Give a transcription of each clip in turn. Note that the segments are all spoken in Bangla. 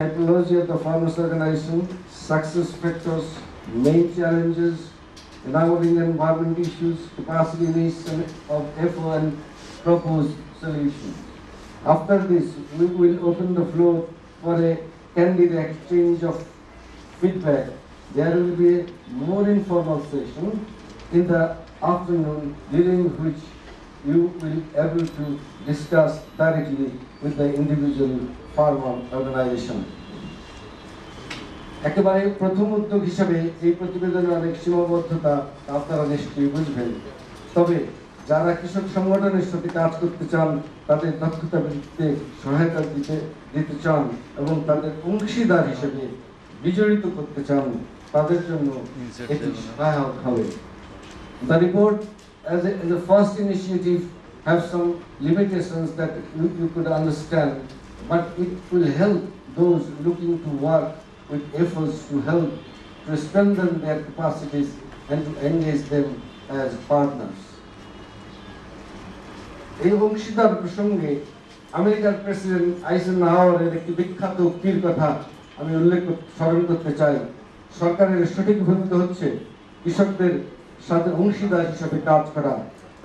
Typology of the farmers' organization, success factors, main challenges, enamoring environment issues, capacity needs of FO and proposed solutions. After this, we will open the floor for a candid exchange of feedback. There will be a more informal session in the afternoon during which you will be able to discuss directly with the individual farmer organization. একেবারে প্রথম উদ্যোগ হিসেবে এই প্রতিবেদনে অনেক সীমাবদ্ধতা আপনারা নিশ্চয়ই বুঝবেন। তবে যারা কৃষক সংগঠনের সাথে কাজ করতে চান, তাদের দক্ষতা বৃদ্ধিতে সহায়তা দিতে চান এবং তাদের অংশীদার হিসেবে বিজড়িত করতে চান, তাদের জন্য এটি সহায়ক হবে। The report as a first initiative have some limitations that you could understand, but it will help those looking to work with efforts to help to strengthen their capacities and to engage them as partners. এই অংশীদার প্রসঙ্গে আমেরিকার প্রেসিডেন্ট আইজেনহাওয়ারের একটি বিখ্যাত উক্তির কথা আমি স্মরণ করতে চাই। সরকারের সঠিক ভূমিকা হচ্ছে কৃষকদের সাথে অংশীদার হিসেবে কাজ করা,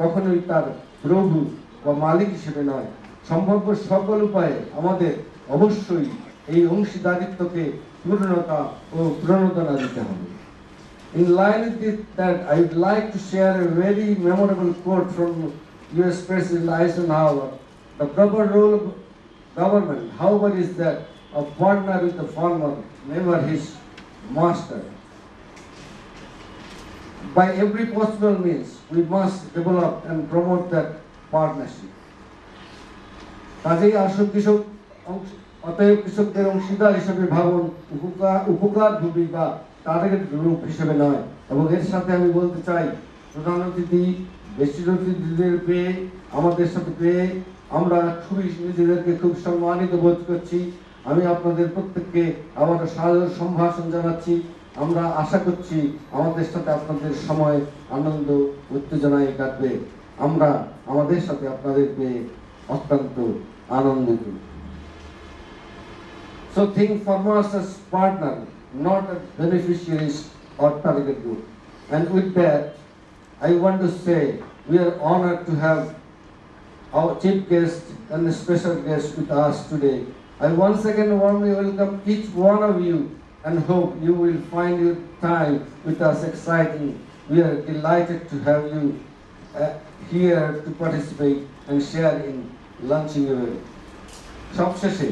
কখনোই তার প্রভু বা মালিক হিসেবে নয়। সম্ভাব্য সকল উপায়ে আমাদের অবশ্যই এই অংশীদারিত্বকে পূর্ণতা ও প্রণোদনা দিতে হবে। In line with that, I would like to share a very memorable quote from US President Eisenhower. The proper role of government, however, is that of partner with the farmer, never his master. By every possible means, we must develop and promote that partnership. কাজেই আসল কৃষক অতএব কৃষকদের অংশীদার হিসেবে ভাবুন, উপকার ভূমি বা টার্গেট গ্রুপ হিসেবে নয়। এবং এর সাথে আমি বলতে চাই, প্রধান অতিথি বেশি অতিথিদের পেয়ে আমাদের সাথে পেয়ে আমরা খুবই নিজেদেরকে খুব সম্মানিত বোধ করছি। আমি আপনাদের প্রত্যেককে আবার সাদর সম্ভাষণ জানাচ্ছি। আমরা আশা করছি আমাদের সাথে আপনাদের সময় আনন্দ উত্তেজনায় কাটবে। আমরা আমাদের সাথে আপনাদের পেয়ে অত্যন্ত আনন্দিত। So think farmers as partner, not as beneficiaries or target group. And with that, I want to say we are honored to have our chief guest and a special guest with us today. I once again warmly welcome each one of you and hope you will find your time with us exciting. We are delighted to have you here to participate and share in launching event. সবশেষে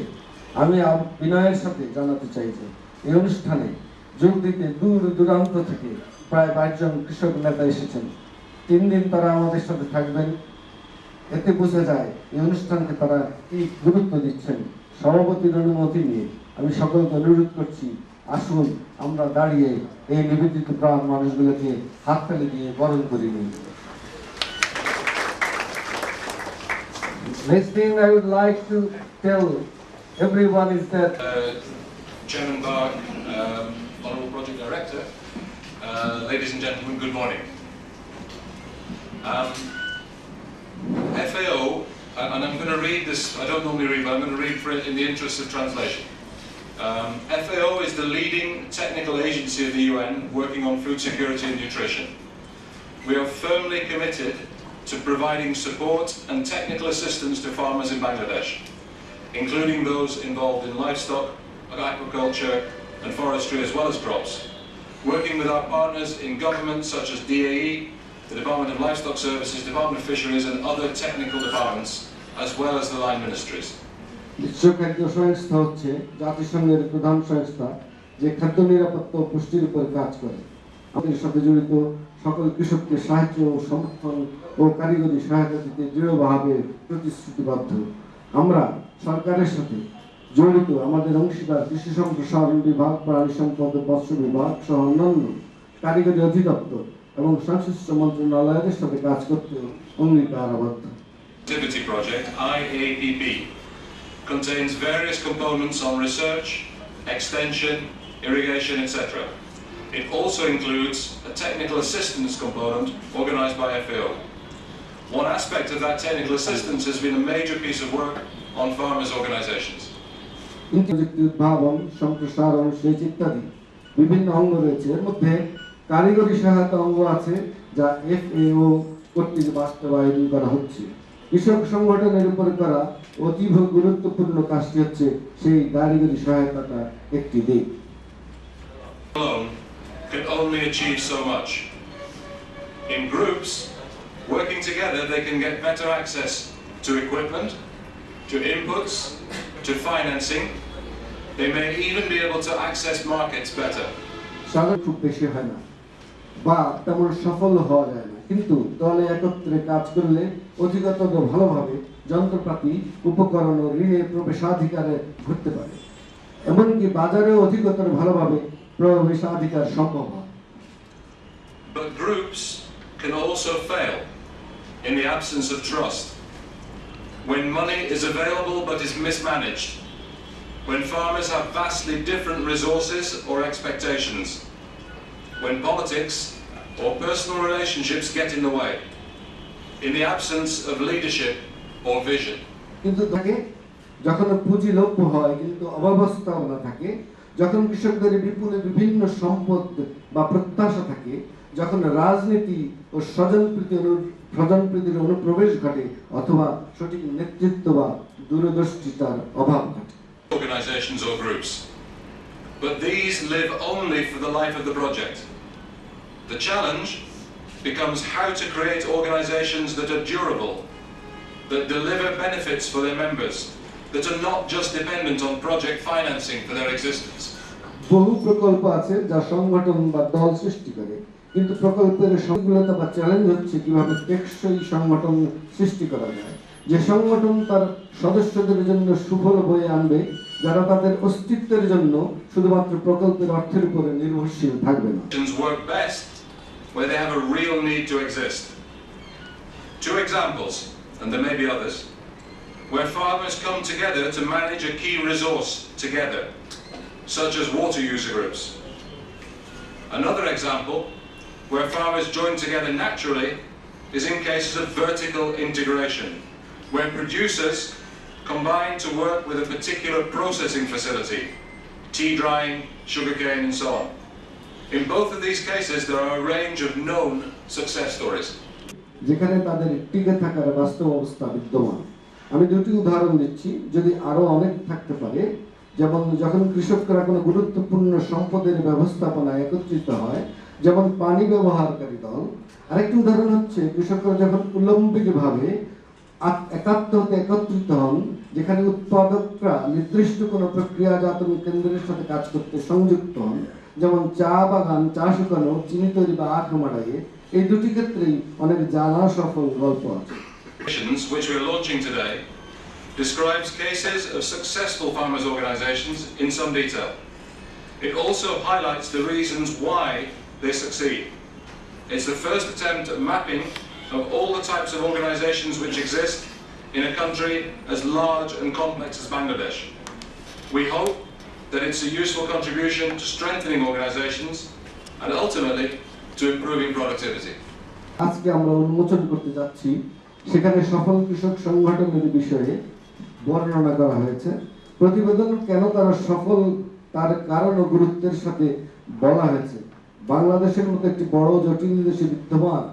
আমি বিনয়ের সাথে জানাতে চাই যে এই অনুষ্ঠানে যোগ দিতে দূর দূরান্ত থেকে প্রায় 22 জন কৃষক নেতা এসেছেন। 3 দিন তারা আমাদের সাথে থাকবেন। এতে বোঝা যায় এই অনুষ্ঠানকে তারা কি গুরুত্ব দিচ্ছেন। সভাপতির অনুমতি নিয়ে আমি সকলকে অনুরোধ করছি, আসুন আমরা দাঁড়িয়ে এই নিবেদিত প্রাণ মানুষগুলোকে হাততালি দিয়ে বরণ করে নিই। Next thing I would like to tell everyone is that Chairman Bark, Honourable Project Director, ladies and gentlemen, good morning. FAO, and I'm going to read this, I don't normally read, but I'm going to read for it in the interest of translation. FAO is the leading technical agency of the UN working on food security and nutrition. We are firmly committed to providing support and technical assistance to farmers in Bangladesh, including those involved in livestock, aquaculture and forestry as well as crops, working with our partners in governments such as DAE, the Department of Livestock Services, Department of Fisheries and other technical departments, as well as the line ministries. বিশ্ব খাদ্য সংস্থা হচ্ছে জাতিসংঘের প্রধান সংস্থা যে খাদ্য নিরাপত্তা ও পুষ্টির উপর কাজ করে। আমাদের সাথে জড়িত সকল কৃষককে সাহায্য ও সমর্থন ও কারিগরি সহায়তা দিতে দৃঢ়ভাবে প্রতিশ্রুতিবদ্ধ। আমরা সরকারের সাথে জড়িত আমাদের অংশীদার কৃষি সম্প্রসারণ বিভাগ, প্রাণী সম্পদ ও মৎস্য বিভাগ সহ অন্যান্য কারিগরি অধিদপ্তর এবং সংশ্লিষ্ট মন্ত্রণালয়ের সাথে কাজ করতে অঙ্গীকারাবদ্ধ। Activity project IAPP contains various components on research, extension, irrigation, etc. It also includes a technical assistance component organized by FAO. One aspect of that technical assistance has been a major piece of work on farmers' organizations. প্রযুক্তি উদ্ভাবন, সম্প্রসারণ, সেচ ইত্যাদি বিভিন্ন অঙ্গ রয়েছে। এর মধ্যে কারিগরি সহায়তা অঙ্গ আছে যা FAO কর্তৃক বাস্তবায়ন করা হচ্ছে। কৃষক সংগঠনের উপরে করা অতীব গুরুত্বপূর্ণ কাজটি হচ্ছে সেই কারিগরি সহায়তাটা একটি দিক। Alone can only achieve so much. In groups, working together, they can get better access to equipment, to inputs, to financing. They may even be able to access markets better. সাধারণ খুব বেশি হয় না বা তেমন সফল হওয়া যায় না, কিন্তু দলে একত্রে কাজ করলে অধিকতর ভালোভাবে যন্ত্রপাতি, উপকরণ ও ঋণের প্রবেশাধিকারে ঘটতে পারে। এমনকি বাজারে অধিকতর ভালোভাবে প্রবেশাধিকার সম্ভব হয়। But groups can also fail in the absence of trust. When money is available but is mismanaged, when farmers have vastly different resources or expectations, when politics or personal relationships get in the way, in the absence of leadership or vision. কিন্তু থাকে যখন পুঁজি লভ্য হয় কিন্তু অব্যবস্থাপনা থাকে, যখন কৃষকদের বিপুল বিভিন্ন সম্পদ বা প্রত্যাশা থাকে, যখন রাজনীতি ও স্বজনপ্রীতির অনুপ্রবেশ ঘটে অথবা সঠিক নেতৃত্ব বা দূরদর্শিতার অভাব ঘটে। Organizations or groups, but these live only for the life of the project. The challenge becomes how to create organizations that are durable, that deliver benefits for their members, that are not just dependent on project financing for their existence. বহু প্রকল্প আছে যা সংগঠন বা দল সৃষ্টি করে, কিন্তু প্রকল্পের সফলতা বা চ্যালেঞ্জ হচ্ছে কিভাবে টেকসই সংগঠন সৃষ্টি করা যায়, যে সংগঠন তার সদস্যদের জন্য সুফল বয়ে আনবে, যারা তাদের অস্তিত্বের জন্য শুধুমাত্র প্রকল্পের অর্থের উপরে নির্ভরশীল থাকবে না। Work best where they have a real need to exist. Two examples, and there may be others, where farmers come together to manage a key resource together, such as water user groups. Another example, where farmers join together naturally, is in cases of vertical integration, where producers combine to work with a particular processing facility, tea drying, sugarcane and so on. In both of these cases, there are a range of known success stories. যেখানে তাদের টিকে থাকার বাস্তব অবস্থা বিদ্যমান। আমি দুটি উদাহরণ দিচ্ছি, যদি আরো অনেক থাকতে পারে। যেমন যখন কৃষকরা কোনো গুরুত্বপূর্ণ সম্পদের ব্যবস্থাপনায় একত্রিত হয়, যেমন পানি ব্যবহারকারী দল। আরেকটি উদাহরণ হচ্ছে কৃষকরা যখন উলম্বিকভাবে একত্রিত হন, যেখানে উৎপাদকরা নির্দিষ্ট কোনো প্রক্রিয়াজাতন কেন্দ্রের সাথে কাজ করতে সংযুক্ত হন, যেমন চা বাগান, চা শুকানো, চিনি তৈরি বা আখ মাড়াইয়ে। এই দুটি ক্ষেত্রেই অনেক জানা সফল গল্প আছে। Which we're launching today describes cases of successful farmers' organizations in some detail. It also highlights the reasons why they succeed. It's the first attempt at mapping of all the types of organizations which exist in a country as large and complex as Bangladesh. We hope that it's a useful contribution to strengthening organizations and ultimately to improving productivity. আজকে আমরা উন্মোচন করতে যাচ্ছি, সেখানে সফল কৃষক সংগঠনের বিষয়ে বর্ণনা করা হয়েছে। প্রতিবেদন কেন তারা সফল তার কারণ ও গুরুত্বের সাথে বলা হয়েছে। বাংলাদেশের মতো একটি বড় জটিল দেশে বিদ্যমান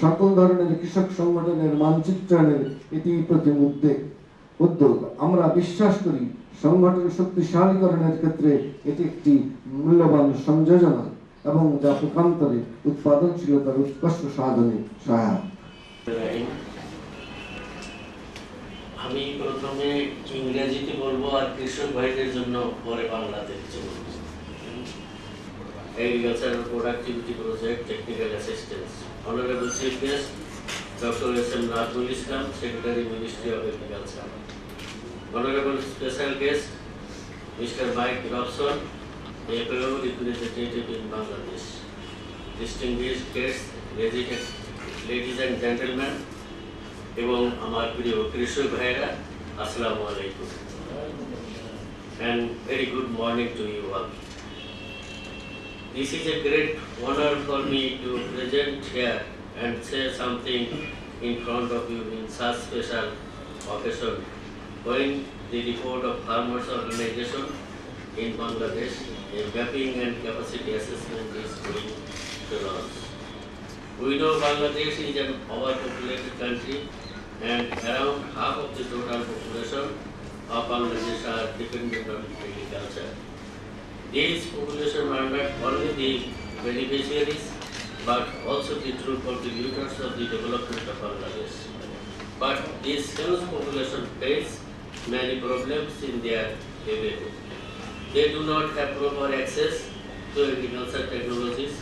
সকল ধরনের কৃষক সংগঠনের মানচিত্রণের এটি প্রথম উদ্যোগ। আমরা বিশ্বাস করি সংগঠন শক্তিশালীকরণের ক্ষেত্রে এটি একটি মূল্যবান সংযোজনা এবং যা পক্ষান্তরে উৎপাদনশীলতার উৎকর্ষ সাধনে সহায়ক। আমি প্রথমে ইংরেজিতে বলবো আর কৃষক ভাইদের জন্য পরে বাংলাতে কিছু বলবো। Agricultural Productivity Project Technical Assistance. Honorable Chief Guest, Dr. S.M. Nazrul Islam, Secretary, Ministry of Agriculture. Honorable Special Guest, Mr. Mike Robson, FAO Representative in Bangladesh. Distinguished guests, ladies and gentlemen, এবং আমার প্রিয় কৃষক ভাইরা, আসসালামু আলাইকুম, and very good morning to you all. This is a great honor for me to present here and say something in front of you in such special occasion when the report of Farmers Organization in Bangladesh. A mapping and capacity assessment is going to launch. We know Bangladesh is an overpopulated country and around half of the total population of Bangladesh are dependent on agriculture. These population are not only the beneficiaries but also the true contributors of the development of Bangladesh. But this huge population face many problems in their livelihood. They do not have proper access to agriculture technologies,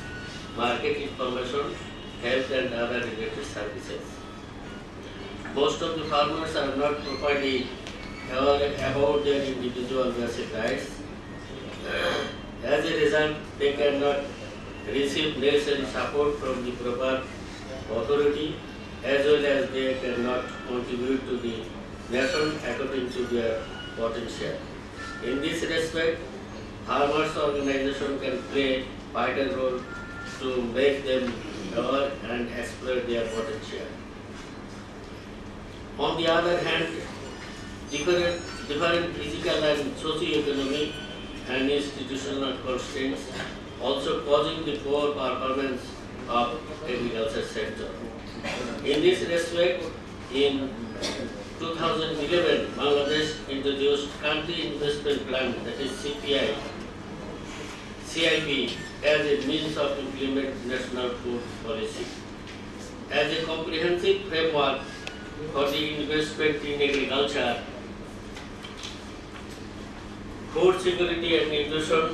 market information, health and other related services. Most of the farmers are not properly aware about their individual basic rights. As a result, they cannot receive necessary support from the proper authority, as well as they cannot contribute to the nation according to their potential. In this respect, farmers organization can play a vital role to make them aware and explore their potential. On the other hand, different physical and socio-economic and institutional constraints also causing the poor performance of agriculture sector. In this respect, in 2011, Bangladesh introduced Country Investment Plan, that is CIP, as a means of implementing national food policy. As a comprehensive framework for the investment in agriculture, food security and nutrition,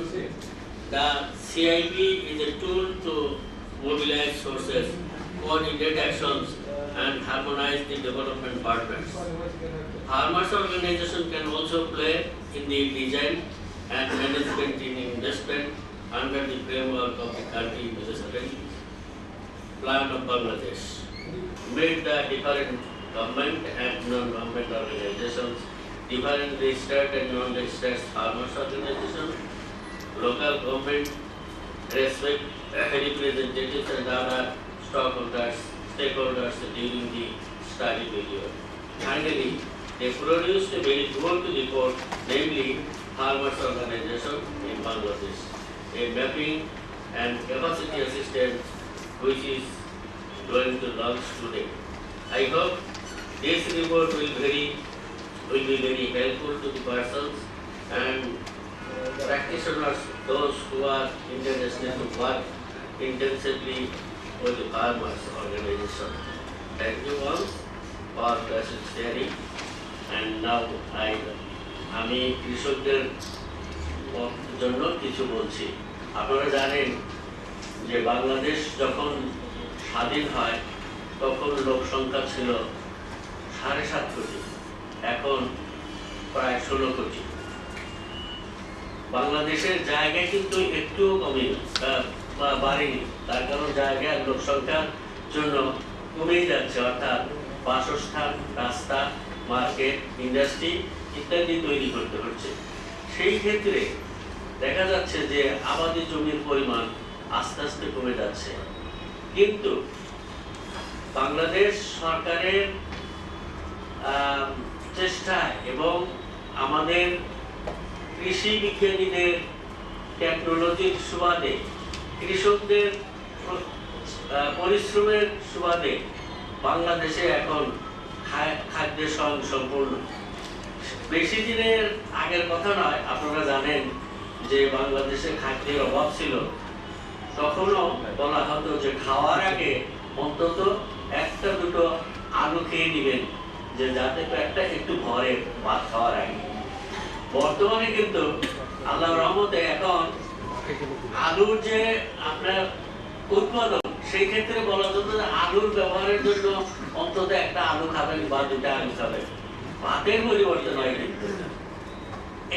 the CIP is a tool to mobilize sources, coordinate actions, and harmonize the development partners. Farmers organization can also play in the design and management in investment under the framework of the Country Investment Plan of Bangladesh. Made the different government and non-government organizations, different registered and non-registered farmers organizations, local government, representatives and other stakeholders during the study period. Finally, they produced a very good report, namely Farmers Organization in Bangladesh, a mapping and capacity assistance which is going to launch today. I hope this report will be very helpful to the persons and practitioners, those who are interested to work intensively with the farmers organization. Thank you all for present sharing. And now আমি কৃষকদের জন্য কিছু বলছি। আপনারা জানেন যে বাংলাদেশ যখন স্বাধীন হয় তখন লোক সংখ্যা ছিল 7.5 কোটি, এখন প্রায় 16 কোটি। বাংলাদেশের জায়গা কিন্তু একটুও কমেনি বা বাড়েনি, তার কারণ জায়গার লোক সংখ্যার জন্য কমেই যাচ্ছে, অর্থাৎ বাসস্থান, রাস্তা, মার্কেট, ইন্ডাস্ট্রি ইত্যাদি তৈরি করতে হচ্ছে। সেই ক্ষেত্রে দেখা যাচ্ছে যে আবাদি জমির পরিমাণ আস্তে আস্তে কমে যাচ্ছে। কিন্তু বাংলাদেশ সরকারের চেষ্টা এবং আমাদের কৃষি বিজ্ঞানীদের টেকনোলজির সুবাদে, কৃষকদের পরিশ্রমের সুবাদে বাংলাদেশে এখন খাদ্যের সম্পূর্ণ। বেশি দিনের আগের কথা নয়, আপনারা জানেন যে বাংলাদেশে খাদ্যের অভাব ছিল। তখনও বলা হতো যে খাওয়ার আগে অন্তত একটা দুটো আলু খেয়ে নেবেন, যে যাতে পেটটা একটু ভরে ভাত খাওয়ার আগে। বর্তমানে কিন্তু আল্লাহর রহমতে এখন আলুর যে আপনার উৎপাদন, সেই ক্ষেত্রে বলা যেত যে আলুর ব্যবহারের জন্য অন্তত একটা আলু খাবেন বা দুটা আলু খাবেন, ভাতের পরিবর্তন হয়। কিন্তু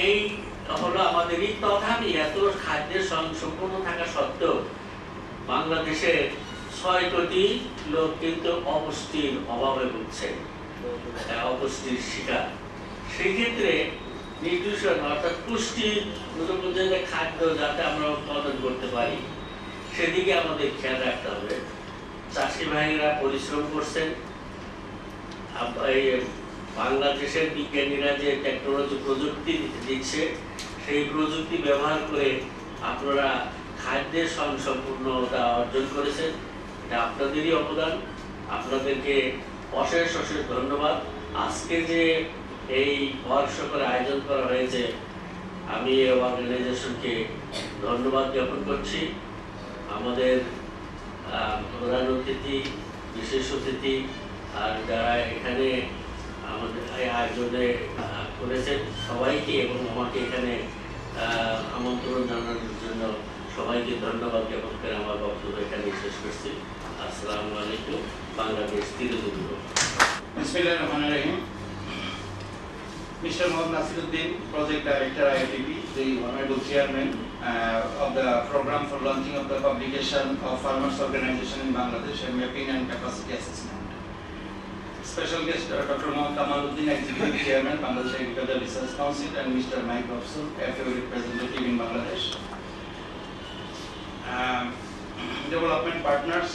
এই হলো আমাদেরই। তথাপি এত খাদ্যের সম্পূর্ণ থাকা সত্ত্বেও বাংলাদেশের 6 কোটি লোক কিন্তু অপুষ্টির অভাবে ভুগছে, অপুষ্টির শিকার। সেই ক্ষেত্রে নিউট্রিশন অর্থাৎ পুষ্টি খাদ্য যাতে আমরা উৎপাদন করতে পারি সেদিকে আমাদের খেয়াল রাখতে হবে। চাষি ভাইরা পরিশ্রম করছেন, বাংলাদেশের বিজ্ঞানীরা যে টেকনোলজি প্রযুক্তি দিচ্ছে সেই প্রযুক্তি ব্যবহার করে আপনারা খাদ্যের স্বয়ংসম্পূর্ণতা অর্জন করেছেন। এটা আপনাদেরই অবদান। আপনাদেরকে অশেষ অশেষ ধন্যবাদ। আজকে যে এই ওয়ার্কশপের আয়োজন করা হয়েছে আমি এই অর্গানাইজেশনকে ধন্যবাদ জ্ঞাপন করছি। আমাদের প্রধান অতিথি, বিশেষ অতিথি আর যারা এখানে আমাদের আয়োজনে করেছেন সবাইকে এবং আমাকে এখানে আমন্ত্রণ জানানোর জন্য সবাইকে ধন্যবাদ জ্ঞাপন করে আমার বক্তব্য এখানে শেষ করছি। আসসালামু আলাইকুম। বাংলাদেশ তিরুদুর্গ। বিসমিল্লাহির রহমানির রহিম। Mr. Mohammad Nasiruddin, Project Director IITB, the Honorable Chairman of the Program for Launching of the Publication of Farmers Organization in Bangladesh and Mapping and Capacity Assessment. Special guest Dr. Mohammad Kamaluddin, Executive Chairman, Bangladesh Agricultural Research Council, and Mr. Mike Robson, FAO representative in Bangladesh. Development partners,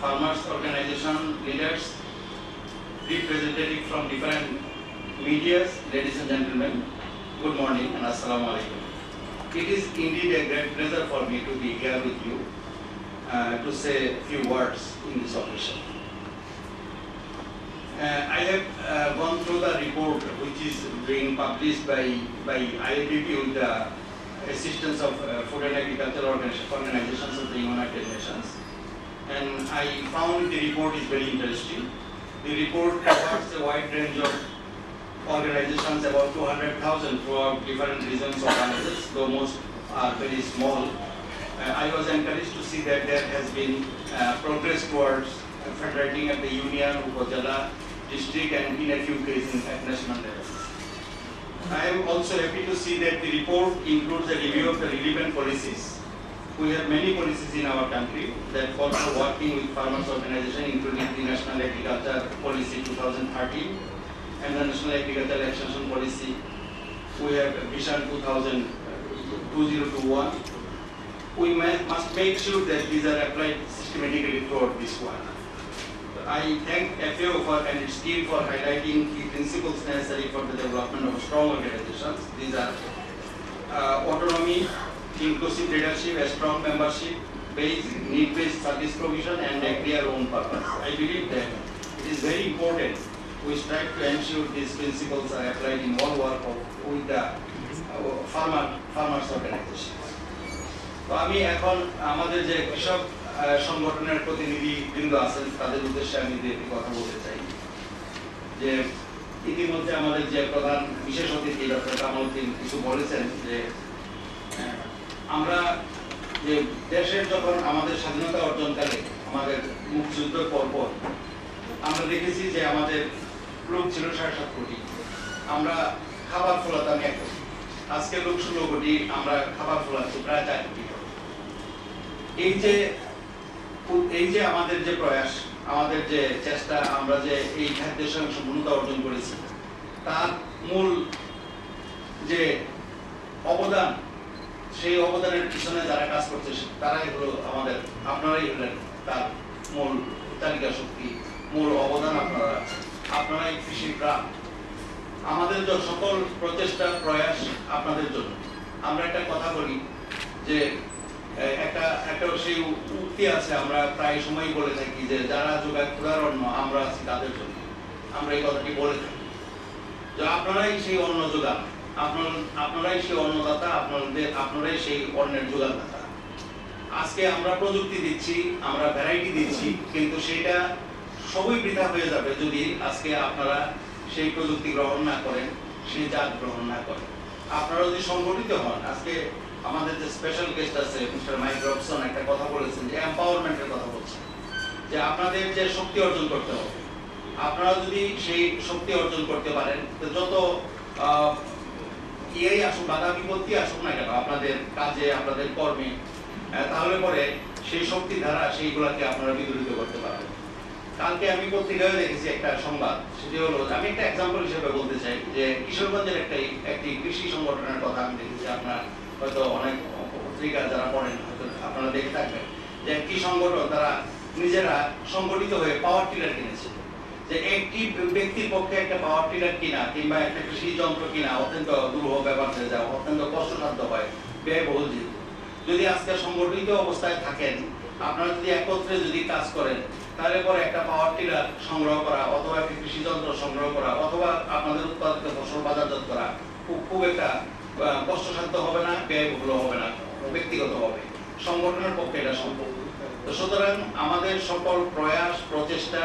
farmers organization leaders, representative from different medias, ladies and gentlemen, good morning and assalamu alaikum. It is indeed a great pleasure for me to be here with you to say a few words in this occasion. I have gone through the report which is being published by IITB with the assistance of Food and Agricultural Organizations of the United Nations, and I found the report is very interesting. The report covers a wide range of organizations, about 200,000 throughout different regions of Bangladesh, though most are very small. I was encouraged to see that there has been progress towards federating at the union, Upazila, district, and in a few cases at national level. I am also happy to see that the report includes a review of the relevant policies. We have many policies in our country that call for working with farmers organization, including the National Agriculture Policy 2013 and the National Agricultural Extension Policy. We have Vision 2021. We must make sure that these are applied systematically throughout this work. I thank FAO and its team for highlighting key principles necessary for the development of strong organizations. These are autonomy, inclusive leadership, a strong membership, need-based service provision, and a clear own purpose. I believe that it is very important we strive to ensure these principles are applied in all work with the farmers organization. তো আমি এখন আমাদের যে কৃষক সংগঠনের প্রতিনিধিবৃন্দ আছেন তাদের উদ্দেশ্যে আমি একটি কথা বলতে চাই যে ইতিমধ্যে আমাদের যে প্রধান বিশেষ অতিথি ডক্টর কামালউদ্দিন কিছু বলেছেন যে আমরা যে দেশের যখন আমাদের স্বাধীনতা অর্জনকালে আমাদের মুক্তিযুদ্ধের পরপর আমরা দেখেছি যে আমাদের লোক ছিল 7.5 কোটি, আমরা খাবার ফলাতাম 1 কোটি। আজকে লোক 16 কোটি, আমরা খাবার ফলাচ্ছি প্রায় 4 কোটি। এই যে আমাদের যে প্রয়াস, আমাদের যে চেষ্টা, আমরা যে এই খাদ্যের স্বয়ংসম্পূর্ণতা অর্জন করেছি তার মূল যে অবদান, সেই অবদানের পিছনে যারা কাজ করছে তারাই হলো আমাদের, আপনারাই হলেন তার মূল তালিকা শক্তি, মূল অবদান আপনারাই কৃষির প্রাণ। আমাদের সকল প্রচেষ্টা প্রয়াস আপনাদের জন্য। আমরা একটা কথা বলি যে একটা সেই উক্তি আছে, আমরা প্রায় সময় বলে থাকি যে যারা যোগায় ক্ষুধার অন্ন আমরা আছি তাদের জন্য। আমরা এই কথাটি বলে থাকি যে আপনারাই সেই অন্ন যোগান, আপনারাই সেই অন্নদাতা, আপনারাই সেই অন্নের যোগানদাতা। আজকে আমরা প্রযুক্তি দিচ্ছি, আমরা ভ্যারাইটি দিচ্ছি, কিন্তু সেটা সবই বৃথা হয়ে যাবে যদি আজকে আপনারা সেই প্রযুক্তি গ্রহণ না করেন, সেই জাত গ্রহণ না করেন। আপনারা যদি সংগঠিত হন, আজকে আমাদের যে স্পেশাল গেস্ট আছে মিস্টার মাইক রবসন একটা কথা বলেছেন যে এম্পাওয়ারমেন্টের কথা বলছেন, যে আপনাদের যে শক্তি অর্জন করতে হবে, আপনারা যদি সেই শক্তি অর্জন করতে পারেন তো যত আসুক, বাধা বিপত্তি আসুক না কেন আপনাদের কাজে, আপনাদের কর্মে, তাহলে পরে সেই শক্তি দ্বারা সেইগুলাকে আপনারা বিদূরিত করতে পারবেন। কালকে আমি পত্রিকায় দেখেছি একটা সংবাদ, সেটি হলো, আমি একটা এক্সাম্পল হিসেবে বলতে চাই যে কিশোরগঞ্জের একটি কৃষি সংগঠনের কথা আমি দেখেছি। আপনার হয়তো অনেক পত্রিকা যারা পড়েন হয়তো আপনারা দেখে থাকবেন যে একটি সংগঠন তারা নিজেরা সংগঠিত হয়ে পাওয়ার টিলার কিনেছে। যে একটি ব্যক্তির পক্ষে একটা পাওয়ার টিলার কিনা কিংবা একটা কৃষি যন্ত্র কিনা অত্যন্ত দুরূহ ব্যাপার হয়ে যায়, অত্যন্ত কষ্টসাধ্য হয়, ব্যয়বহুল যেহেতু। যদি আজকে সংগঠিত অবস্থায় থাকেন, আপনারা যদি একত্রে যদি কাজ করেন, তাহলে পরে একটা পাওয়ার টিলার সংগ্রহ করা অথবা একটা কৃষি যন্ত্র সংগ্রহ করা অথবা আপনাদের উৎপাদিত ফসল বাজারজাত করা খুব একটা কষ্টসাধ্য হবে না, ব্যয়বহুল হবে না ব্যক্তিগতভাবে। সংগঠনের পক্ষে এটা সম্ভব। তো সুতরাং আমাদের সকল প্রয়াস প্রচেষ্টা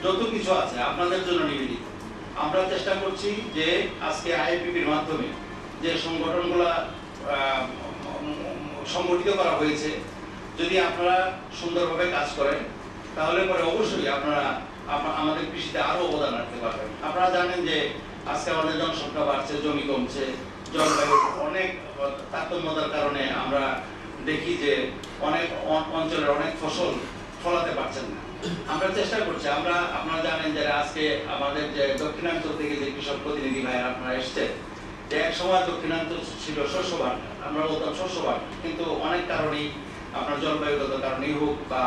যত কিছু আছে আপনাদের জন্য নিবেদিত। আমরা চেষ্টা করছি যে আজকে আইএফবির মাধ্যমে যে সংগঠনগুলা সংগঠিত করা হয়েছে, যদি আপনারা সুন্দরভাবে কাজ করেন তাহলে পরে অবশ্যই আপনারা আমাদের কৃষিতে আরো অবদান রাখতে পারবেন। আপনারা জানেন যে আজকে আমাদের জনসংখ্যা বাড়ছে, জমি কমছে, জলবায়ু অনেক তারতম্যতার কারণে আমরা দেখি যে অনেক অঞ্চলের অনেক ফসল ফলাতে পারছেন না। আমরা চেষ্টা করছি, আপনারা জানেন যে আজকে আমাদের যে দক্ষিণাঞ্চল থেকে যে কৃষক প্রতিনিধি ভাইয়েরা আপনারা এসছেন, যে এক সময় দক্ষিণাঞ্চল ছিল শস্য ভাণ্ডার, আমরা বলতাম শস্য ভাণ্ডার, কিন্তু অনেক কারণেই আপনার জলবায়ুগত কারণেই হোক বা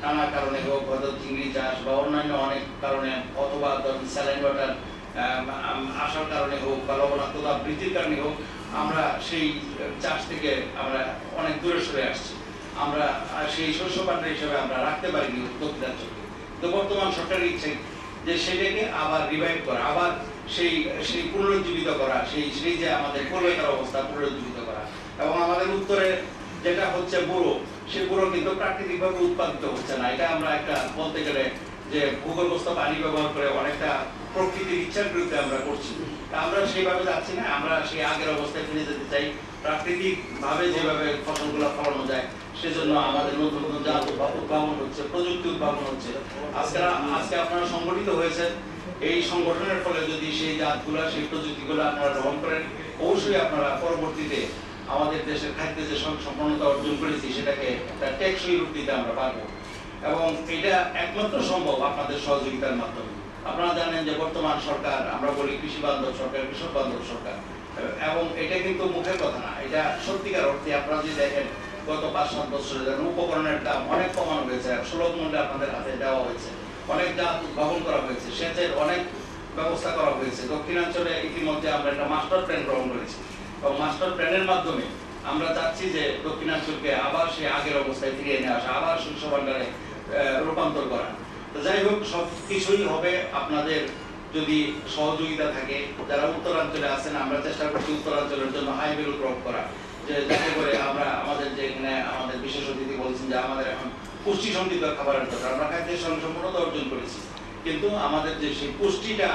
নানা কারণে হোক, হয়তো চিংড়ি চাষ বা অন্যান্য অনেক কারণে অথবা স্যালাইন ওয়াটার আসার কারণে হোক বা লবণাক্ততা বৃদ্ধির কারণে হোক, আমরা সেই চাষ থেকে আমরা অনেক দূরে সরে আসছি। আমরা সেই শস্য ভাণ্ডার হিসেবে আমরা রাখতে পারিনি দক্ষিণাঞ্চলকে। তো বর্তমান সরকারের ইচ্ছে যে সেটাকে আবার রিভাইভ করা, আবার সেই পুনরুজ্জীবিত করা, সেই যে আমাদের পূর্বেকার অবস্থা পুনরুজ্জীবিত করা। এবং আমাদের উত্তরে যেটা হচ্ছে বুড়ো, সে বুড়ো কিন্তু প্রাকৃতিকভাবে উৎপাদিত হচ্ছে না। এটা আমরা একটা বলতে গেলে যে ভূগর্ভস্থ পানি ব্যবহার করে অনেকটা প্রকৃতির ইচ্ছার বিরুদ্ধে আমরা করছি। আমরা সেইভাবে যাচ্ছি না, আমরা সেই আগের অবস্থায় ফিরে যেতে চাই। প্রাকৃতিক ভাবে যেভাবে ফসলগুলো ফলানো যায় সেজন্য আমাদের নতুন নতুন জাত উদ্ভাবন হচ্ছে, প্রযুক্তি উদ্ভাবন হচ্ছে। আজকে আপনারা সংগঠিত হয়েছেন, এই সংগঠনের ফলে যদি সেই জাতগুলা সেই প্রযুক্তিগুলো আপনারা গ্রহণ করেন, অবশ্যই আপনারা পরবর্তীতে আমাদের দেশের খাদ্যে যে সম্পন্নতা অর্জন করেছি সেটাকে একটা টেকসই রূপ দিতে আমরা পারবো। এবং এটা একমাত্র সম্ভব আপনাদের সহযোগিতার মাধ্যমে। আপনারা জানেন যে বর্তমান সরকার, আমরা বলি কৃষি বান্ধব সরকার, কৃষক বান্ধব সরকার, এবং এটা কিন্তু মুখের কথা না, এটা সত্যিকার অর্থে। আপনারা যদি দেখেন গত 5-7 বছরে উপকরণের দাম অনেক কমানো হয়েছে, সুলভ মূল্যে আপনাদের হাতে দেওয়া হয়েছে, অনেক জাত উদ্ভাবন করা হয়েছে, সেচের অনেক ব্যবস্থা করা হয়েছে। দক্ষিণাঞ্চলে ইতিমধ্যে আমরা একটা মাস্টার প্ল্যান গ্রহণ করেছি এবং মাস্টার প্ল্যানের মাধ্যমে আমরা চাচ্ছি যে দক্ষিণাঞ্চলকে আবার সেই আগের অবস্থায় ফিরিয়ে নিয়ে আসা, আবার শস্য ভাণ্ডারে রূপান্তর করা। তো যাই হোক, সব কিছুই হবে আপনাদের যদি সহযোগিতা থাকে। যারা উত্তরাঞ্চলে আছেন, আমরা চেষ্টা করছি উত্তরাঞ্চলের জন্য হাই ভ্যালু ক্রপ করা, যে যাতে করে আমরা আমাদের যে এখানে আমাদের বিশেষ অতিথি বলছেন যে আমাদের এখন পুষ্টি সমৃদ্ধ খাবারের দরকার। আমরা খাদ্যের সম্পূর্ণতা অর্জন করেছি, কিন্তু আমাদের যে সেই পুষ্টিটা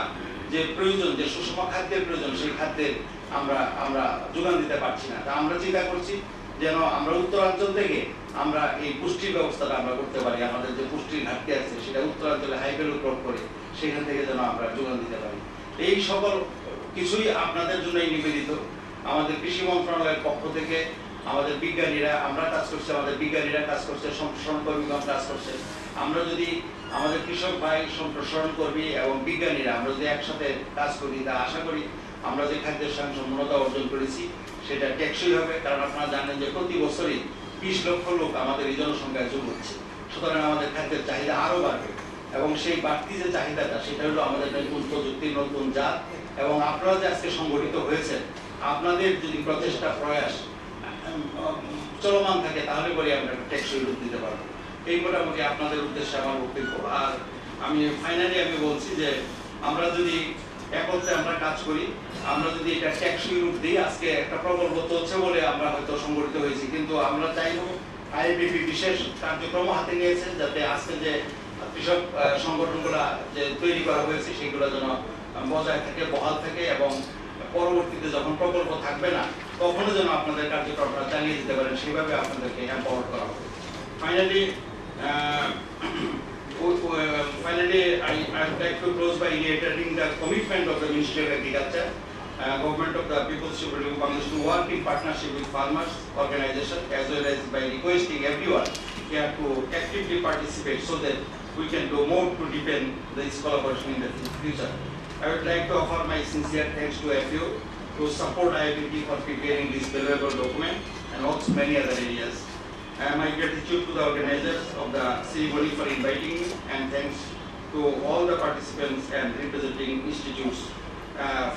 যে প্রয়োজন, যে সুষম খাদ্যের প্রয়োজন, সেই খাদ্যের আমরা যোগান দিতে পারছি না। তা আমরা চিন্তা করছি যেন আমরা উত্তরাঞ্চল থেকে আমরা এই পুষ্টির ব্যবস্থাটা আমরা করতে পারি। আমাদের যে পুষ্টির ঘাটতি আছে সেটা উত্তরাঞ্চলে হাই ভ্যালু ক্রপ করে সেখান থেকে যেন আমরা যোগান দিতে পারি। এই সকল কিছুই আপনাদের জন্যই নিবেদিত। আমাদের কৃষি মন্ত্রণালয়ের পক্ষ থেকে আমাদের বিজ্ঞানীরা, আমরা কাজ করছি, আমাদের বিজ্ঞানীরা কাজ করছে, সম্প্রসারণ কর্মীগণ কাজ করছে। আমরা যদি আমাদের কৃষক ভাই, সম্প্রসারণ কর্মী এবং বিজ্ঞানীরা আমরা যদি একসাথে কাজ করি, তা আশা করি আমরা যে খাদ্যের সম্পূর্ণতা অর্জন করেছি সেটা টেকসই হবে। কারণ আপনারা জানেন যে প্রতি বছরই 20 লক্ষ লোক আমাদের এই জনসংখ্যায় যোগ হচ্ছে। সুতরাং আমাদের খাদ্যের চাহিদা আরো বাড়বে এবং সেই বাড়তি যে চাহিদাটা সেটা হলো আমাদের নতুন প্রযুক্তি, নতুন জাত। এবং আপনারা যে আজকে সংগঠিত হয়েছেন, আপনাদের যদি প্রচেষ্টা প্রয়াস চলমান থাকে তাহলে পরে আমরা টেকসই রূপ দিতে পারবো। এই মোটামুটি আপনাদের উদ্দেশ্যে আমার বক্তব্য। আর আমি ফাইনালি বলছি যে আমরা যদি একত্রে আমরা কাজ করি, আমরা যদি এটা টেকসই রূপ দিই, আজকে একটা প্রকল্প চলছে বলে আমরা হয়তো সংগঠিত হয়েছি, কিন্তু আমরা চাইবো আইএফবিপি বিশেষ কার্যক্রম হাতে নিয়েছে যাতে আজকে যে কৃষক সংগঠনগুলা যে তৈরি করা হয়েছে সেগুলো যেন বজায় থাকে, বহাল থাকে এবং পরবর্তীতে যখন প্রকল্প থাকবে না তখনও যেন আপনাদের কার্যক্রমটা চালিয়ে দিতে পারেন, সেভাবে আপনাদেরকে এম্পাওয়ার করা হবে। Finally, I would like to close by reiterating the commitment of the Ministry of Agriculture, Government of the People's Republic of Bangladesh to work in partnership with farmers organizations as well as by requesting everyone here to actively participate so that we can do more to deepen this collaboration in the future. I would like to offer my sincere thanks to FAO to support IFBP for preparing this valuable document and also many other areas. My gratitude to the organizers of the ceremony for inviting me, and thanks to all the participants and representing institutes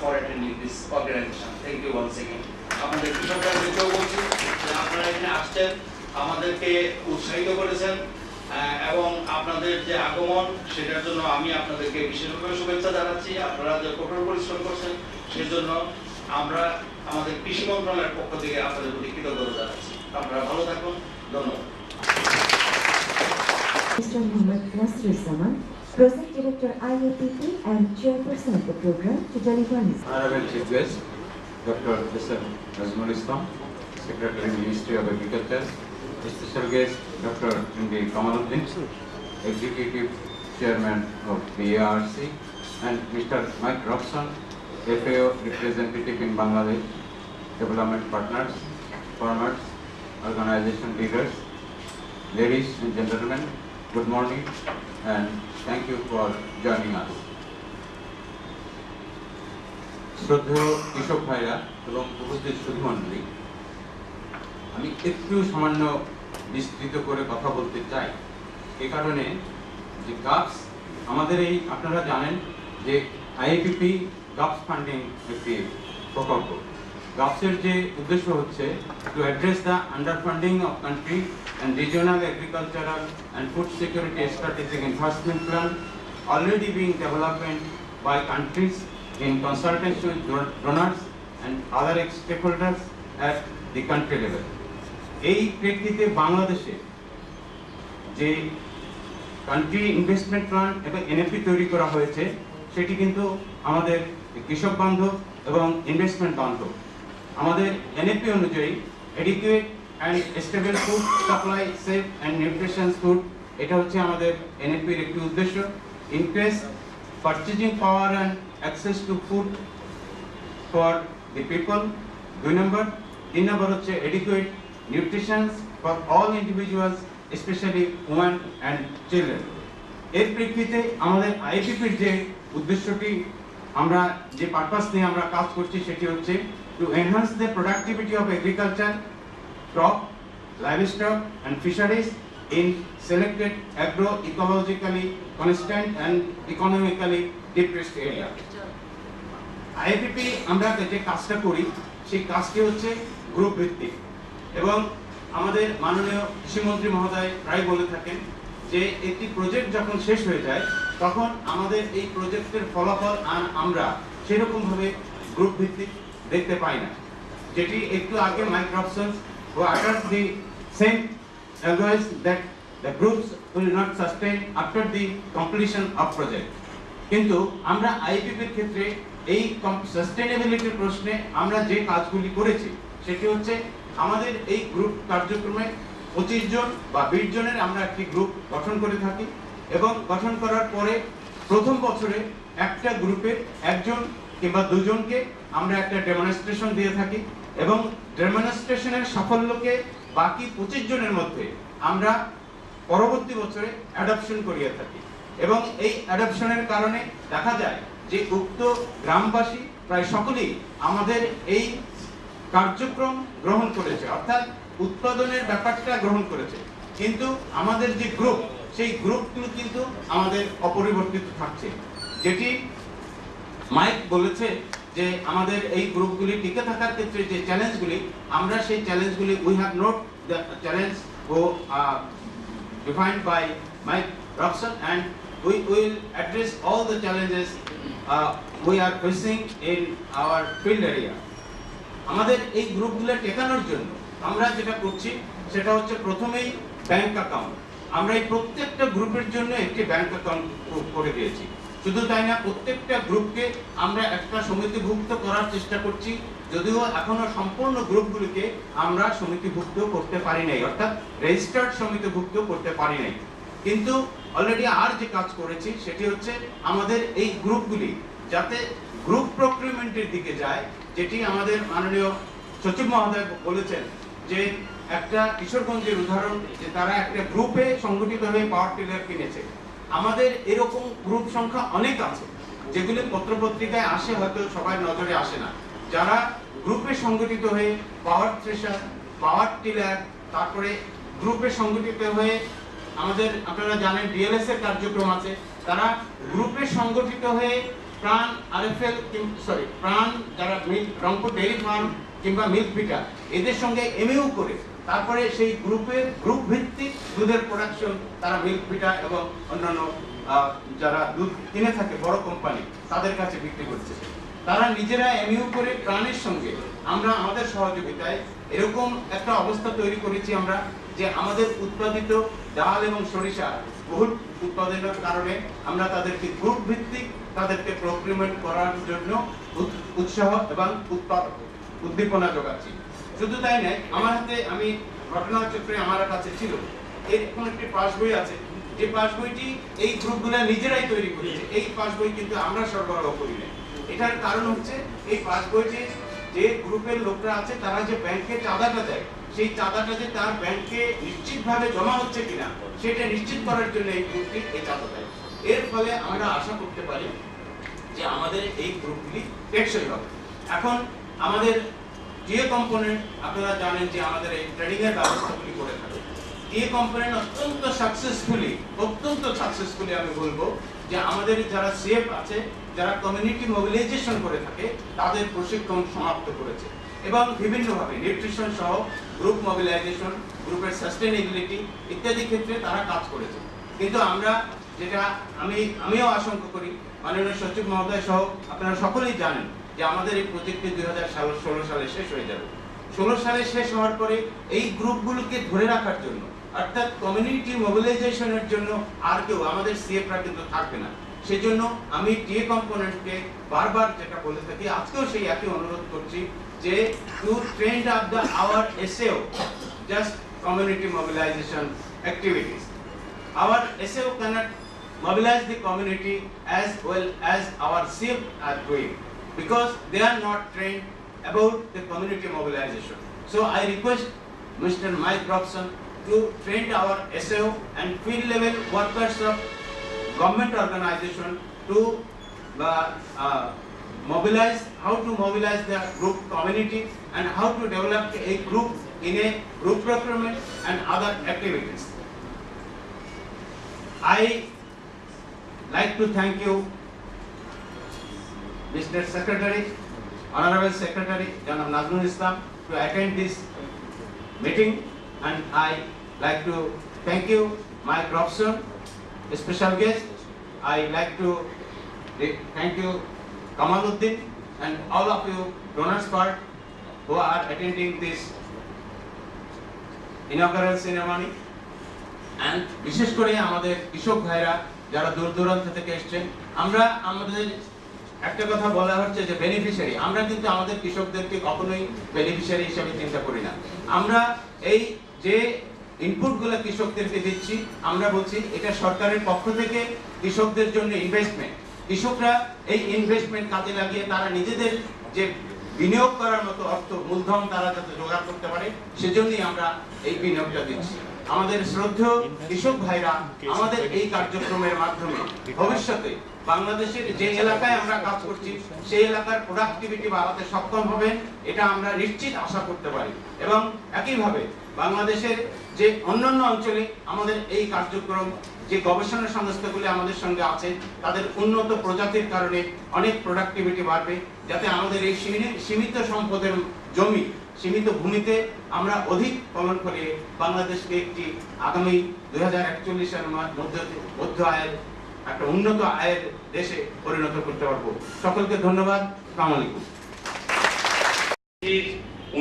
for attending this organization. Thank you once again. আমাদের কৃষকদেরকেও বলছি যে আপনারা এখানে আসছেন, আমাদেরকে উৎসাহিত করেছেন এবং আপনাদের যে আগমন সেটার জন্য আমি আপনাদেরকে বিশেষভাবে শুভেচ্ছা জানাচ্ছি। আপনারা যে কঠোর পরিশ্রম করছেন সেজন্য আমরা আমাদের কৃষি মন্ত্রণালয়ের পক্ষ থেকে আপনাদের প্রতি কৃতজ্ঞতা জানাচ্ছি। আপনারা ভালো থাকুন, ধন্যবাদ। Mr. Muhammad Nasruzzaman, Project Director IAPP and Chairperson of the program, to deliver his. Honorable Chief Guest, Dr. S.M. Nazmul Islam, Secretary, Ministry of Agriculture, Special Guest, Dr. M.D. Kamaluddin, Executive Chairman of the ARC, and Mr. Mike Robson, FAO Representative in Bangladesh, Development Partners, Farmers, Organization Leaders, ladies and gentlemen, good morning and thank you for joining us. শ্রদ্ধেয় কৃষক ভাইরা এবং উপস্থিত সুধীমণ্ডলী, আমি একটু সামান্য বিস্তৃত করে কথা বলতে চাই। এ কারণে যে গাপস আমাদের এই আপনারা জানেন যে আইএপিপি গাপস ফান্ডিং একটি প্রকল্প। গাপসের যে উদ্দেশ্য হচ্ছে to address the underfunding of country and regional agricultural and food security strategic enhancement plan already being developed by countries in consultation with donors and other stakeholders at the country level. এই প্রেক্ষিতে বাংলাদেশে যে কান্ট্রি ইনভেস্টমেন্ট প্ল্যান এবং এনএপি তৈরি করা হয়েছে সেটি কিন্তু আমাদের কৃষক বান্ধব এবং ইনভেস্টমেন্ট বান্ধব। আমাদের এনএপি অনুযায়ী adequate and stable food supply, safe and nutritious food, এটা হচ্ছে আমাদের এনএপির একটি উদ্দেশ্য। increase purchasing power and access to food for the people, 2 number। 3 number হচ্ছে adequate nutrition for all individuals, especially women and children। এর প্রেক্ষিতে আমাদের আইপিপির যে উদ্দেশ্যটি আমরা যে পারপাস নিয়ে আমরা কাজ করছি সেটি হচ্ছে to enhance the productivity of agriculture, crop, livestock and fisheries in selected agroecologically constant and economically depressed area. IAPP আমরা যে কাজটা করি সেই কাজটি হচ্ছে গ্রুপ ভিত্তিক এবং আমাদের মাননীয় কৃষিমন্ত্রী মহোদয় প্রায় বলে থাকেন যে একটি প্রজেক্ট যখন শেষ হয়ে যায় তখন আমাদের এই প্রজেক্টের ফলাফল আমরা সেরকম ভাবে গ্রুপ ভিত্তিক দেখতে পাই না, যেটি একটু আগে Mike Robson who uttered the same advice that the groups will not sustain after the completion of project. কিন্তু আমরা আইপিপির ক্ষেত্রে এই সাস্টেইনেবিলিটির প্রশ্নে আমরা যে কাজগুলি করেছি সেটি হচ্ছে আমাদের এই গ্রুপ কার্যক্রমে 25 জন বা 20 জনের আমরা একটি গ্রুপ গঠন করে থাকি এবং গঠন করার পরে প্রথম বছরে একটা গ্রুপের একজন কিংবা দুজনকে আমরা একটা ডেমনস্ট্রেশন দিয়ে থাকি এবং ডেমনস্ট্রেশনের সাফল্যকে বাকি 25 জনের মধ্যে আমরা পরবর্তী বছরে অ্যাডপশন করিয়ে থাকি এবং এই অ্যাডপশনের কারণে দেখা যায় যে উক্ত গ্রামবাসী প্রায় সকলেই আমাদের এই কার্যক্রম গ্রহণ করেছে, অর্থাৎ উৎপাদনের ব্যাপারটা গ্রহণ করেছে, কিন্তু আমাদের যে গ্রুপ সেই গ্রুপগুলো কিন্তু আমাদের অপরিবর্তিত থাকছে। যেটি মাইক বলেছে যে আমাদের এই গ্রুপগুলি টিকে থাকার ক্ষেত্রে যে চ্যালেঞ্জগুলি আমরা সেই চ্যালেঞ্জগুলি we have note the challenge ও defined by Mike Robson and we will address all the challenges we are facing in our field area. আমাদের এই গ্রুপগুলো টেকানোর জন্য আমরা যেটা করছি সেটা হচ্ছে প্রথমেই ব্যাংক অ্যাকাউন্ট। আমরা এই প্রত্যেকটা গ্রুপের জন্য একটি ব্যাংক অ্যাকাউন্ট করে দিয়েছি। শুধু তাই না, প্রত্যেকটা গ্রুপকে আমরা একটা সমিতিভুক্ত করার চেষ্টা করছি, যদিও এখনো সম্পূর্ণ গ্রুপগুলিকে আমরা সমিতিভুক্ত করতে পারি নাই, অর্থাৎ রেজিস্টার্ড সমিতিভুক্ত করতে পারি নাই। কিন্তু অলরেডি আর যে কাজ করেছি সেটি হচ্ছে আমাদের এই গ্রুপগুলি যাতে গ্রুপ প্রক্রিউরমেন্টের দিকে যায়, যেটি আমাদের মাননীয় সচিব মহোদয় বলেছেন যে একটা কিশোরগঞ্জের উদাহরণ, যে তারা একটা গ্রুপে সংগঠিত হয়ে পাওয়ার টিলার কিনেছে। আমাদের এরকম গ্রুপ সংখ্যা অনেক আছে যেগুলি পত্রপত্রিকায় আসে, হয়তো সবার নজরে আসে না। যারা গ্রুপে সংগঠিত হয়ে পাওয়ার থ্রেশার, পাওয়ার টিলার, তারপরে গ্রুপে সংগঠিত হয়ে আমাদের আপনারা জানেন ডিএলএস এর কার্যক্রম আছে, তারা গ্রুপে সংগঠিত হয়ে প্রাণ আরএফএল প্রাণ যারা রংপুর ডেইরি ফার্ম কিংবা মিল্ক ভিটা এদের সঙ্গে এমইউ করে তারপরে সেই গ্রুপ ভিত্তিক দুধের প্রোডাকশন তারা মিল্ক ভিটা এবং অন্যান্য যারা দুধ কিনে থাকে বড় কোম্পানি তাদের কাছে বিক্রি করছে। তারা নিজেরা এমইউ করে প্রাণের সঙ্গে আমরা আমাদের সহযোগিতায় এরকম একটা অবস্থা তৈরি করেছি আমরা যে আমাদের উৎপাদিত ডাল এবং সরিষা বহুল উৎপাদনের কারণে আমরা তাদেরকে গ্রুপ ভিত্তিক তাদেরকে প্রক্রিয়মেন্ট করার জন্য উৎসাহ এবং উদ্দীপনা যোগাচ্ছি। শুধু তাই নয়, আমার হাতে আমি ঘটনাচক্রে আমার কাছে ছিল এরকম একটি পাস বই আছে, যে পাস বইটি এই গ্রুপগুলো নিজেরাই তৈরি করেছে। এই পাস বই কিন্তু আমরা সরবরাহ করি না। এটার কারণ হচ্ছে এই পাস বইটি যে গ্রুপের লোকরা আছে তারা যে ব্যাংকে চাঁদাটা দেয়, সেই চাঁদাটা যে তার ব্যাংকে নিশ্চিতভাবে জমা হচ্ছে কিনা সেটা নিশ্চিত করার জন্য এই গ্রুপটি এই চাঁদা দেয়। এর ফলে আমরা আশা করতে পারি যে আমাদের এই গ্রুপগুলি টেকসই হবে। এখন আমাদের টিএ কম্পোনেন্ট আপনারা জানেন যে আমাদের এই ট্রেনিং এর ব্যবস্থাগুলি করে থাকে। টিএ কম্পোনেন্ট অত্যন্ত সাকসেসফুলি আমি বলবো যে আমাদের যারা সিএফ আছে, যারা কমিউনিটি মোবিলাইজেশন করে থাকে তাদের প্রশিক্ষণ সমাপ্ত করেছে এবং বিভিন্নভাবে নিউট্রিশন সহ গ্রুপ মোবিলাইজেশন, গ্রুপের সাস্টেইনেবিলিটি ইত্যাদি ক্ষেত্রে তারা কাজ করেছে। কিন্তু আমরা যেটা আমিও আশঙ্কা করি, মাননীয় সচিব মহোদয় সহ আপনারা সকলেই জানেন যে আমাদের এই প্রজেক্টটি 2016 সালে শেষ হয়ে যাবে। 16 সালে শেষ হওয়ার পরে এই গ্রুপগুলোকে ধরে রাখার জন্য অর্থাৎ কমিউনিটি মোবিলাইজেশনের জন্য আর কেউ আমাদের সিএফরা কিন্তু থাকবে না। সেজন্য আমি টিএ কম্পোনেন্টকে বারবার যেটা বলে থাকি, আজকেও সেই একই অনুরোধ করছি যে to train up the our SAO just community mobilisation activities. Our SAO cannot mobilize the community as well as our CF are doing because they are not trained about the community mobilization. So I request Mr. Mike Robson to train our SAO and field level workers of government organization to mobilize, how to mobilize the group community and how to develop a group in a group procurement and other activities. I like to thank you, Mr. Secretary, Honorable Secretary Janab Nazrul Islam, to attend this meeting, and I like to thank you, Mike Robson, a special guest. I like to thank you, Kamaluddin, and all of you donors part who are attending this inaugural ceremony. And বিশেষ করে আমাদের কৃষক ভাইরা যারা দূর দূরান্ত থেকে এসেছেন, আমরা আমাদের একটা কথা বলা হচ্ছে যে বেনিফিশিয়ারি, আমরা কিন্তু আমাদের কৃষকদেরকে কখনোই বেনিফিশিয়ারি হিসেবে চিন্তা করি না। আমরা এই যে ইনপুটগুলো কৃষকদেরকে দিচ্ছি, আমরা বলছি এটা সরকারের পক্ষ থেকে কৃষকদের জন্য ইনভেস্টমেন্ট। কৃষকরা এই ইনভেস্টমেন্ট কাজে লাগিয়ে তারা নিজেদের যে বিনিয়োগ করার মতো অর্থ মূলধন তারা যাতে জোগাড় করতে পারে, সেজন্যই আমরা এই বিনিয়োগটা দিচ্ছি। আমাদের শ্রদ্ধেয় কৃষক ভাইরা আমাদের এই কার্যক্রমের মাধ্যমে ভবিষ্যতে বাংলাদেশের যে এলাকায় আমরা কাজ করছি সেই এলাকার প্রোডাক্টিভিটি বাড়াতে সক্ষম হবেন, এটা আমরা নিশ্চিত আশা করতে পারি। এবং একইভাবে বাংলাদেশের যে অন্যান্য অঞ্চলে আমাদের এই কার্যক্রম, যে গবেষণা সংস্থাগুলি আমাদের সঙ্গে আছে, তাদের উন্নত প্রজাতির কারণে অনেক প্রোডাক্টিভিটি বাড়বে, যাতে আমাদের এই সীমিত সম্পদের জমি, সীমিত ভূমিতে আমরা অধিক ফলন করে বাংলাদেশকে একটি আগামী 2041 সালের মধ্য আয়ের একটা উন্নত আয়ের দেশে পরিণত করতে পারবো। সকলকে ধন্যবাদ। আসসালামু আলাইকুম।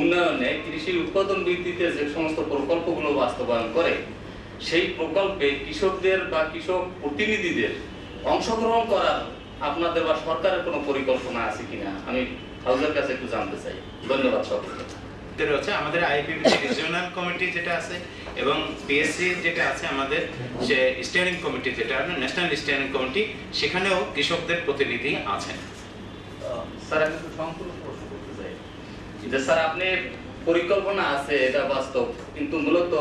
উন্নয়নে কৃষির উৎপাদন বৃদ্ধিতে যে সমস্ত প্রকল্পগুলো বাস্তবায়ন করে, সেই প্রকল্পে কৃষকদের বা কৃষক প্রতিনিধিদের অংশগ্রহণ করার আপনাদের বা সরকারের কোনো পরিকল্পনা আছে কিনা আমি হাউজের কাছে একটু জানতে চাই। ধন্যবাদ সকলকে। হচ্ছে আমাদের আইপিবিসি রিজিওনাল কমিটি যেটা আছে এবং পিএসসি যেটা আছে আমাদের যে স্টিয়ারিং কমিটি যেটা ন্যাশনাল স্টিয়ারিং কমিটি, সেখানেও কৃষকদের প্রতিনিধি আছেন। স্যার আমি একটু সম্পূর্ণ প্রশ্ন করতে চাই যে স্যার আপনি পরিকল্পনা আছে এটা বাস্তব, কিন্তু মূলত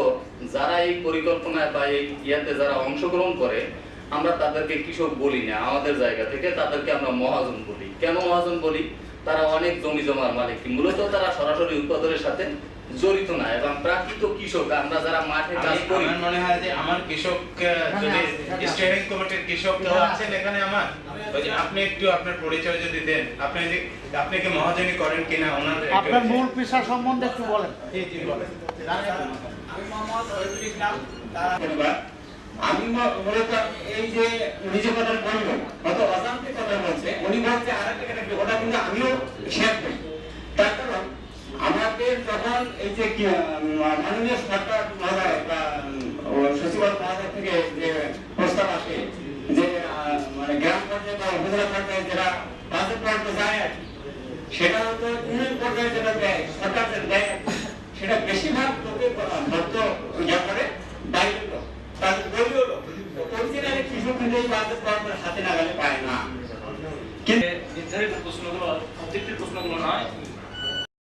যারা এই পরিকল্পনায় বা এই ইয়াতে যারা অংশগ্রহণ করে আমরা তাদেরকে কৃষক বলি না, আমাদের জায়গা থেকে তাদেরকে আমরা মহাজন বলি। কেন মহাজন বলি? তারা অনেক জমি জমার মালিক, মূলত তারা সরাসরি উৎপাদনের সাথে জড়িত না। এবং প্রাকৃত কৃষক আমরা যারা মাঠে কাজ করি, আমার মনে হয় যে আমার কৃষক যদি স্টিয়ারিং কমিটির কৃষক তো আছেন এখানে আমার, ওই যে আপনি একটু আপনার পরিচয় যদি দেন, আপনি কি মহাজনী করেন কিনা ওনার আপনার মূল পেশা সম্বন্ধে একটু বলেন। জি বলেন। আমি মোহাম্মদ শহীদুল ইসলাম। আমি মূলত এই যে নিজে কথা বলবো হয়তো অজান্তে কথা বলছে, উনি বলছে আর একটা ওটা কিন্তু আমিও শেয়ার করি। তার কারণ আমাদের যখন এই যে মাননীয় সরকার মহোদয় বা সচিবালয় মহোদয় থেকে যে প্রস্তাব আসে যে মানে গ্রাম পর্যায়ে বা উপজেলা পর্যায়ে যেটা বাজেট পর্যায়ে যায় আর কি, সেটা হয়তো ইউনিয়ন পর্যায়ে যেটা দেয় সরকার যেটা দেয় সেটা বেশিরভাগ লোকে ভক্ত